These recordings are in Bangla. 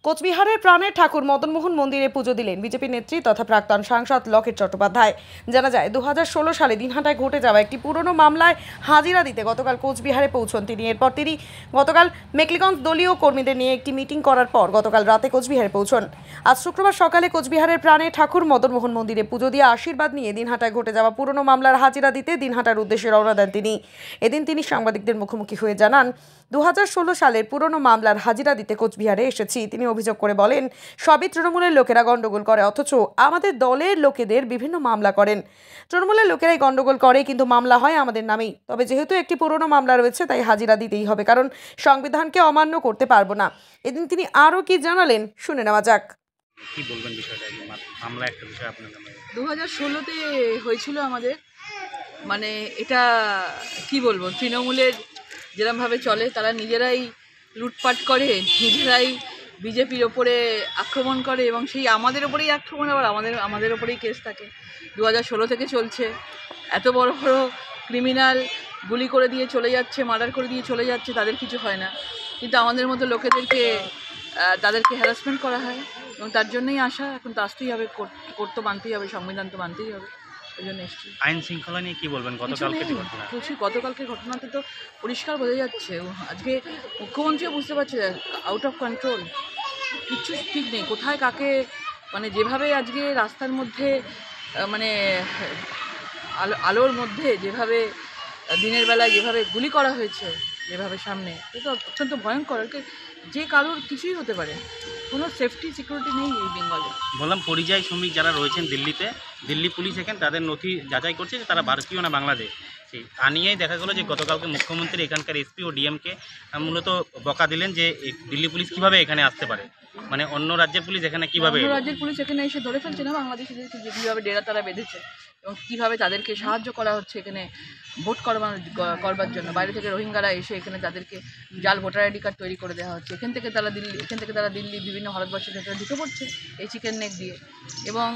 কোচবিহারের প্রাণের ঠাকুর মদনমোহন মন্দিরে পুজো দিলেন বিজেপি নেত্রী তথা প্রাক্তন সাংসদ লকেট চট্টোপাধ্যায়। জানা যায় 2016 সালে দিনহাটায় ঘটে যাওয়া একটি পুরনো মামলায় হাজিরা দিতে গতকাল কোচবিহারে পৌঁছন তিনি। এরপর তিনি গতকাল মেকলিগঞ্জ দলীয় কর্মীদের নিয়ে একটি মিটিং করার পর গতকাল রাতে কোচবিহারে পৌঁছন। আজ শুক্রবার সকালে কোচবিহারের প্রাণের ঠাকুর মদনমোহন মন্দিরে পুজো দিয়ে আশীর্বাদ নিয়ে দিনহাটায় ঘটে যাওয়া পুরনো মামলার হাজিরা দিতে দিনহাটার উদ্দেশ্যে রওনা দেন তিনি। এদিন তিনি সাংবাদিকদের মুখোমুখি হয়ে জানান, 2016 সালের পুরনো মামলার হাজিরা দিতে কোচবিহারে এসেছি। তিনি অভিযোগ করে বলেন, সবই তৃণমূলের লোকেরা গন্ডগোল করে, অথচ আমাদের দলের লোকেদের বিভিন্ন মামলা করেন। তৃণমূলের লোকেরাই গন্ডগোল করে, কিন্তু মামলা হয় আমাদের নামেই। তবে যেহেতু একটি পুরনো মামলা রয়েছে, তাই হাজিরা দিতেই হবে, কারণ সংবিধানকে অমান্য করতে পারবো না। এদিন তিনি আরও কি জানালেন শুনে নেওয়া যাক। কি বলবেন বিষয়টা? মামলা একটা বিষয় আপনার নামে 2016-তে হয়েছিল আমাদের, মানে এটা কি বলবো, তৃণমূলের যেরমভাবে চলে তারা নিজেরাই লুটপাট করে, নিজেরাই বিজেপির ওপরে আক্রমণ করে এবং সেই আমাদের ওপরেই আক্রমণ, আবার আমাদের ওপরেই কেস থাকে। 2016 থেকে চলছে। এত বড় বড় ক্রিমিনাল গুলি করে দিয়ে চলে যাচ্ছে, মার্ডার করে দিয়ে চলে যাচ্ছে, তাদের কিছু হয় না, কিন্তু আমাদের মতো লোকেদেরকে তাদেরকে হ্যারাসমেন্ট করা হয় এবং তার জন্যই আসা। এখন তো আসতেই হবে, করতে মানতেই হবে, সংবিধান তো মানতেই হবে। ওই জন্য এসছি। আইন শৃঙ্খলা নিয়ে কি বলবেন? গতকালকে ঘটনাতে তো পরিষ্কার বোঝা যাচ্ছে, আজকে মুখ্যমন্ত্রীও বুঝতে পারছে আউট অফ কন্ট্রোল, কিচ্ছু ঠিক নেই, কোথায় কাকে, মানে যেভাবে আজকে রাস্তার মধ্যে মানে আলোর মধ্যে যেভাবে দিনের বেলায় যেভাবে গুলি করা হয়েছে, যেভাবে সামনে, এটা অত্যন্ত ভয়ঙ্কর। যে কারোর কিছুই হতে পারে, কোনো সেফটি সিকিউরিটি নেই এই বেঙ্গলে। বললাম, পরিযায়ী শ্রমিক যারা রয়েছেন দিল্লিতে, দিল্লি পুলিশ এখানে তাদের নথি যাচাই করছে যে তারা ভারতীয় না বাংলাদেশ। তা নিয়েই দেখা গেলো যে গতকালকে মুখ্যমন্ত্রী এখানকার এসপি ও ডিএমকে মূলত বকা দিলেন যে দিল্লি পুলিশ কিভাবে এখানে আসতে পারে, মানে অন্য রাজ্যের পুলিশ এখানে কিভাবে, অন্য রাজ্যের পুলিশ এখানে এসে ধরে ফেলছে না বাংলাদেশিদেরকে, যে কীভাবে ডেরা তারা বেঁধেছে এবং কীভাবে তাদেরকে সাহায্য করা হচ্ছে এখানে ভোট করবার জন্য। বাইরে থেকে রোহিঙ্গারা এসে এখানে তাদেরকে জাল ভোটার আইডি কার্ড তৈরি করে দেওয়া হচ্ছে। এখান থেকে তারা দিল্লি বিভিন্ন ভারতবর্ষের ভেতরে ঢুকে পড়ছে এই চিকেন নেক দিয়ে, এবং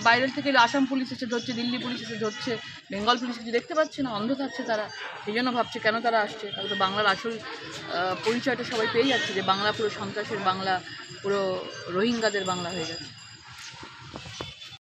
বাইরের থেকে আসাম পুলিশ এসে ধরছে, দিল্লি পুলিশ এসে ধরছে, বেঙ্গল পুলিশ কিছু দেখতে পাচ্ছে না, অন্ধ থাকছে তারা। সেই জন্য ভাবছে কেন তারা আসছে। তাহলে তো বাংলার আসল পরিচয়টা সবাই পেয়ে যাচ্ছে যে বাংলা পুরো সন্ত্রাসের বাংলা, পুরো রোহিঙ্গাদের বাংলা হয়ে গেছে।